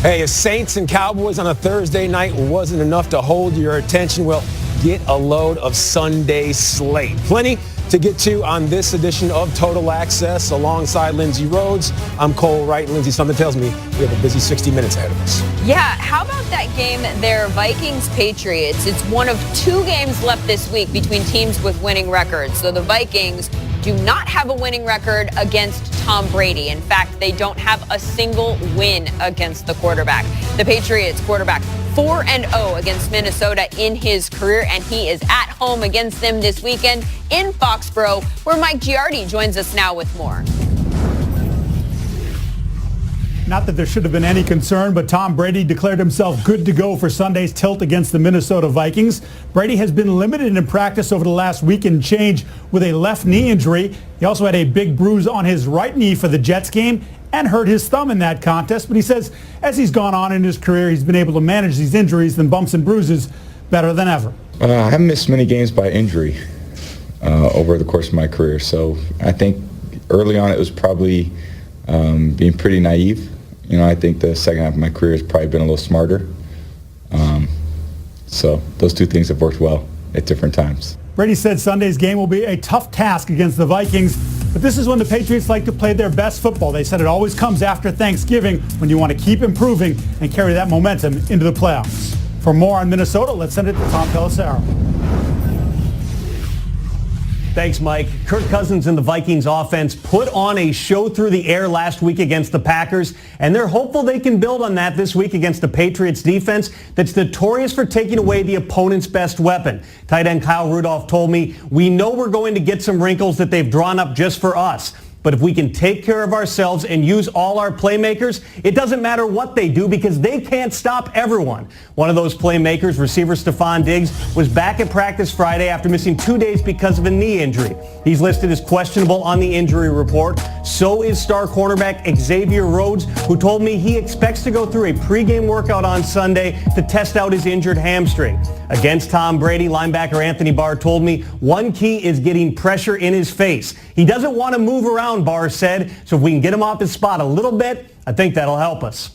Hey, if Saints and Cowboys on a Thursday night wasn't enough to hold your attention, well, get a load of Sunday slate. Plenty to get to on this edition of Total Access. Alongside Lindsay Rhodes, I'm Cole Wright. And Lindsay, something tells me we have a busy 60 minutes ahead of us. Yeah, how about that game there, Vikings-Patriots? It's one of two games left this week between teams with winning records. So the Vikings do not have a winning record against Tom Brady. In fact, they don't have a single win against the quarterback. The Patriots quarterback 4-0 against Minnesota in his career, and he is at home against them this weekend in Foxborough, where Mike Giardi joins us now with more. Not that there should have been any concern, but Tom Brady declared himself good to go for Sunday's tilt against the Minnesota Vikings. Brady has been limited in practice over the last week and change with a left knee injury. He also had a big bruise on his right knee for the Jets game and hurt his thumb in that contest. But he says as he's gone on in his career, he's been able to manage these injuries and bumps and bruises better than ever. I haven't missed many games by injury over the course of my career. So I think early on it was probably being pretty naive. You know, I think the second half of my career has probably been a little smarter. So those two things have worked well at different times. Brady said Sunday's game will be a tough task against the Vikings, but this is when the Patriots like to play their best football. They said it always comes after Thanksgiving when you want to keep improving and carry that momentum into the playoffs. For more on Minnesota, let's send it to Tom Pelissero. Thanks, Mike. Kirk Cousins and the Vikings offense put on a show through the air last week against the Packers, and they're hopeful they can build on that this week against the Patriots defense that's notorious for taking away the opponent's best weapon. Tight end Kyle Rudolph told me, "We know we're going to get some wrinkles that they've drawn up just for us. But if we can take care of ourselves and use all our playmakers, it doesn't matter what they do because they can't stop everyone." One of those playmakers, receiver Stephon Diggs, was back at practice Friday after missing 2 days because of a knee injury. He's listed as questionable on the injury report. So is star cornerback Xavier Rhodes, who told me he expects to go through a pregame workout on Sunday to test out his injured hamstring. Against Tom Brady, linebacker Anthony Barr told me one key is getting pressure in his face. He doesn't want to move around, Barr said, so if we can get him off his spot a little bit, I think that'll help us.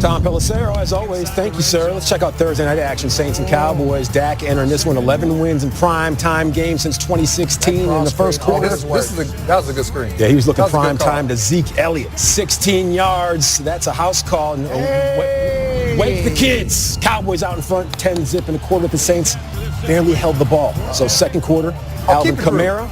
Tom Pelissero, as always, thank you, sir. Let's check out Thursday night action. Saints and Cowboys. Dak entering this one 11 wins in prime time game since 2016 in the first quarter. That was a good screen. Yeah, he was looking prime time to Zeke Elliott. 16 yards. That's a house call. Wake the kids. Cowboys out in front, 10-0 in the quarter. The Saints barely held the ball. So second quarter, Alvin Kamara.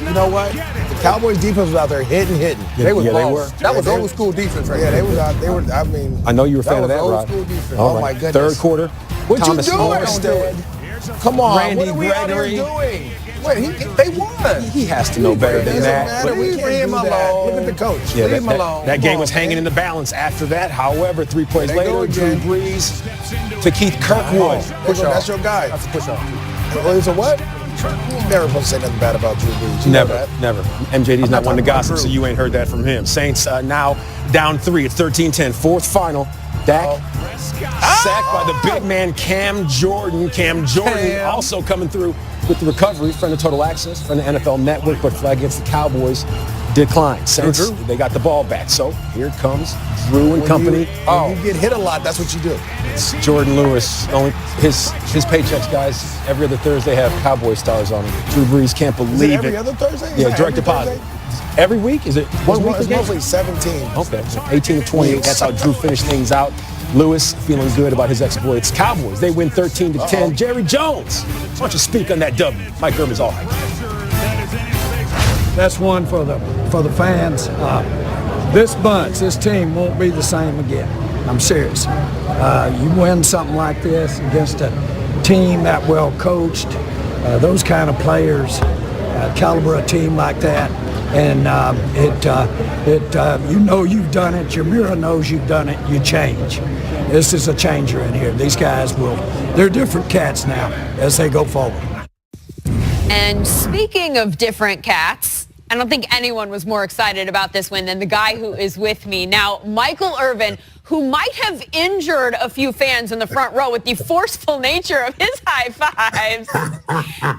You know what? The Cowboys defense was out there hitting. Yeah, They were. That was Yeah, old school defense right there. Yeah, they was out. They were. I mean, I know you were a fan of that, old Rod. school defense. All Oh my right. goodness. Third quarter. What Thomas you doing? Morstead. Come on, Randy what are we out Gregory. here doing? Wait, they won. He has to know better than that. Matter. We can't leave him alone. Look at the coach. Yeah, leave him alone. that game was hanging in the balance after that. However, 3 plays There they go later, Drew again. Brees to Keith Kirkwood. Push off. That's your guy. That's a push off. It's a what? You're never supposed to say nothing bad about Drew Brees. Never. MJD's not one to gossip, so you ain't heard that from him. Saints now down 3. It's 13-10. Fourth final. Dak sacked by the big man Cam Jordan. Cam Jordan also coming through with the recovery. Friend of Total Access, friend of NFL Network, but flag against the Cowboys declined. Saints, they got the ball back. So here comes Drew and company. When you get hit a lot, that's what you do. It's Jordan Lewis. Only his paychecks, guys, every other Thursday have Cowboy stars on them. Drew Brees can't believe every other Thursday? Yeah, Is direct that every deposit. Every week? Is it one week? It's mostly 17. Okay, 18 to 28. That's how Drew finished things out. Lewis feeling good about his exploits. Cowboys, they win 13-10. Jerry Jones, why don't you speak on that W? Mike Irvin's all right. That's one for the fans. This team won't be the same again. I'm serious. You win something like this against a team that well coached, those kind of players, caliber a team like that, and you know you've done it. Your mirror knows you've done it. You change. This is a changer in here. These guys they're different cats now as they go forward. And speaking of different cats, I don't think anyone was more excited about this win than the guy who is with me now, Michael Irvin, who might have injured a few fans in the front row with the forceful nature of his high fives,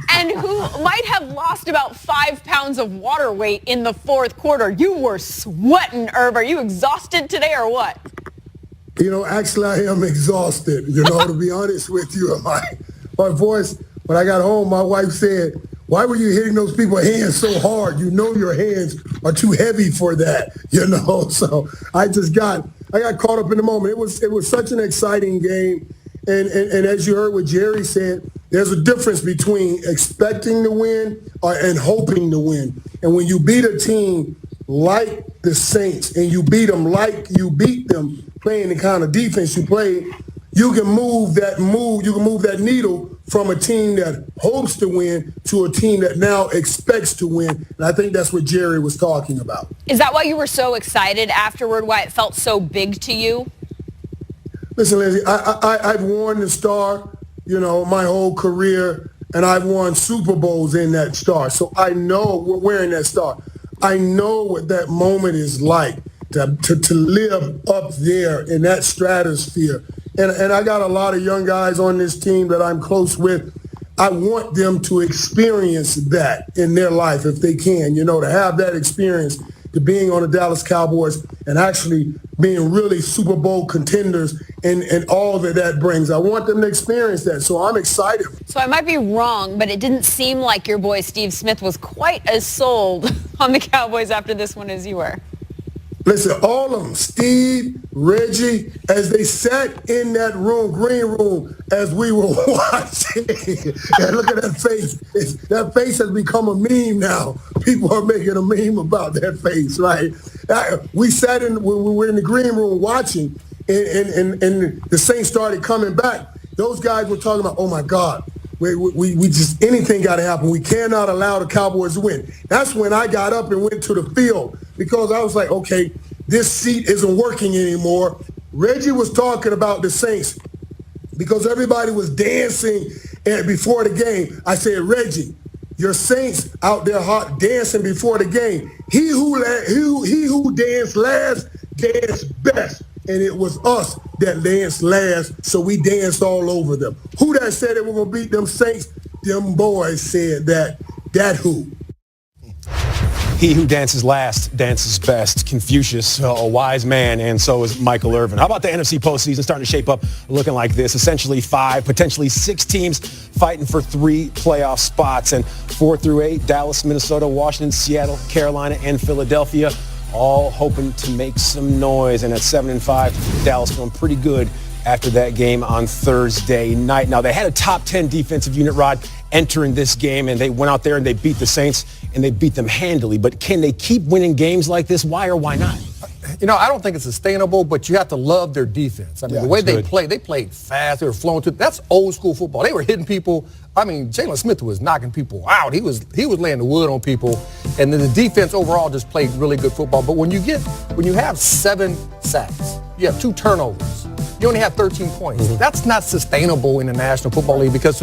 and who might have lost about 5 pounds of water weight in the fourth quarter. You were sweating, Irv. Are you exhausted today or what? Actually, I am exhausted, to be honest with you. My voice, when I got home, my wife said, why were you hitting those people's hands so hard? Your hands are too heavy for that, So I got caught up in the moment. It was such an exciting game. And as you heard what Jerry said, there's a difference between expecting to win and hoping to win. And when you beat a team like the Saints and you beat them like you beat them playing the kind of defense you played, you can move that needle from a team that hopes to win to a team that now expects to win. And I think that's what Jerry was talking about. Is that why you were so excited afterward, why it felt so big to you? Listen, Lindsay, I've worn the star, my whole career, and I've won Super Bowls in that star. So I know we're wearing that star. I know what that moment is like to live up there in that stratosphere. And I got a lot of young guys on this team that I'm close with. I want them to experience that in their life if they can, to have that experience, to being on the Dallas Cowboys and actually being really Super Bowl contenders and all that brings. I want them to experience that, so I'm excited. So I might be wrong, but it didn't seem like your boy Steve Smith was quite as sold on the Cowboys after this one as you were. Listen, all of them, Steve, Reggie, as they sat in that green room, as we were watching, and look at that face. That face has become a meme now. People are making a meme about that face, right? We were in the green room watching, and the Saints started coming back. Those guys were talking about, oh my God, we just, anything got to happen. We cannot allow the Cowboys to win. That's when I got up and went to the field because I was like, okay, this seat isn't working anymore. Reggie was talking about the Saints because everybody was dancing before the game. I said, Reggie, your Saints out there hot dancing before the game. He who danced last danced best. And it was us that danced last, so we danced all over them. Who that said that we're going to beat them Saints? Them boys said that. That who? He who dances last dances best. Confucius, a wise man, and so is Michael Irvin. How about the NFC postseason starting to shape up looking like this? Essentially 5, potentially 6 teams fighting for 3 playoff spots. And 4 through 8, Dallas, Minnesota, Washington, Seattle, Carolina, and Philadelphia, all hoping to make some noise. And at 7-5, Dallas feeling pretty good after that game on Thursday night. Now, they had a top 10 defensive unit, Rod, entering this game, and they went out there and they beat the Saints, and they beat them handily. But can they keep winning games like this? Why or why not? I don't think it's sustainable, but you have to love their defense. I mean, the way they played fast. They were flowing through. That's old school football. They were hitting people. I mean, Jalen Smith was knocking people out. He was laying the wood on people. And then the defense overall just played really good football. But when you have 7 sacks, you have 2 turnovers, you only have 13 points. Mm-hmm. That's not sustainable in the National Football League because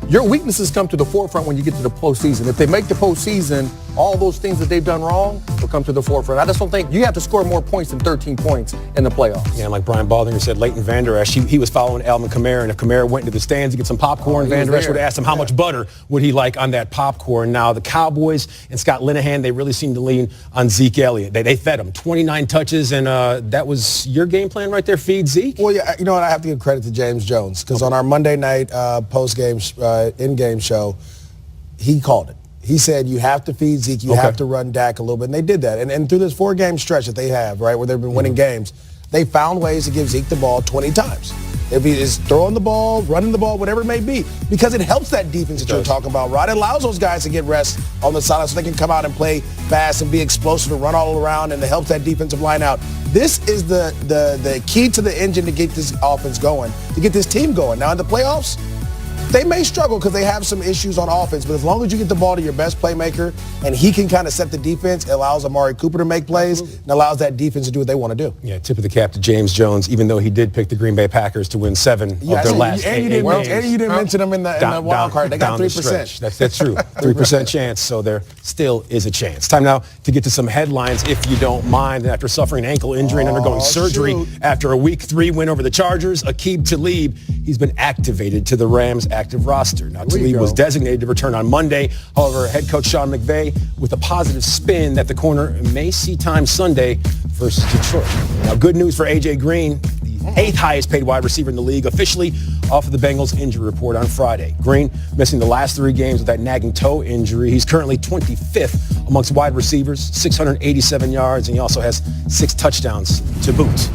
your weaknesses come to the forefront when you get to the postseason. If they make the postseason, all those things that they've done wrong will come to the forefront. I just don't think you have to score more points than 13 points in the playoffs. Yeah, and like Brian Baldinger said, Leighton Vander Esch, he was following Alvin Kamara, and if Kamara went into the stands to get some popcorn, Vander Esch would have asked him how much butter would he like on that popcorn. Now, the Cowboys and Scott Linehan, they really seem to lean on Zeke Elliott. They fed him 29 touches, and that was your game plan right there, feed Zeke? Well, yeah, you know what? I have to give credit to James Jones because on our Monday night post-game, in-game show, he called it. He said, you have to feed Zeke, you have to run Dak a little bit, and they did that. And through this 4-game stretch that they have, right, where they've been winning games, they found ways to give Zeke the ball 20 times. If he is throwing the ball, running the ball, whatever it may be, because it helps that defense that you're talking about, Rod. It allows those guys to get rest on the sideline so they can come out and play fast and be explosive and run all around, and it helps that defensive line out. This is the key to the engine to get this offense going, to get this team going. Now, in the playoffs, they may struggle because they have some issues on offense, but as long as you get the ball to your best playmaker and he can kind of set the defense, it allows Amari Cooper to make plays and allows that defense to do what they want to do. Yeah, tip of the cap to James Jones, even though he did pick the Green Bay Packers to win 7 of their last 8 games. And you didn't mention them in the wild card. They got 3%. That's true. 3% chance, so there still is a chance. Time now to get to some headlines, if you don't mind. After suffering an ankle injury and undergoing surgery after a Week 3 win over the Chargers, Aqib Talib, he's been activated to the Rams' active roster. Now, Talib was designated to return on Monday. However, head coach Sean McVay with a positive spin that the corner may see time Sunday versus Detroit. Now, good news for A.J. Green. The 8th highest paid wide receiver in the league, officially off of the Bengals injury report on Friday. Green missing the last 3 games with that nagging toe injury. He's currently 25th amongst wide receivers, 687 yards, and he also has 6 touchdowns to boot.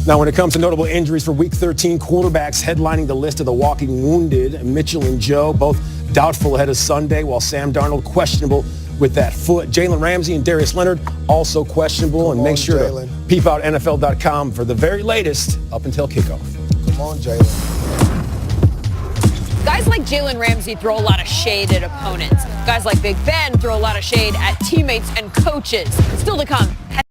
Now, when it comes to notable injuries for Week 13, quarterbacks headlining the list of the walking wounded, Mitchell and Joe, both doubtful ahead of Sunday, while Sam Darnold questionable with that foot. Jalen Ramsey and Darius Leonard also questionable. And make sure to peep out NFL.com for the very latest up until kickoff. Come on, Jalen. Guys like Jalen Ramsey throw a lot of shade at opponents. Guys like Big Ben throw a lot of shade at teammates and coaches. Still to come.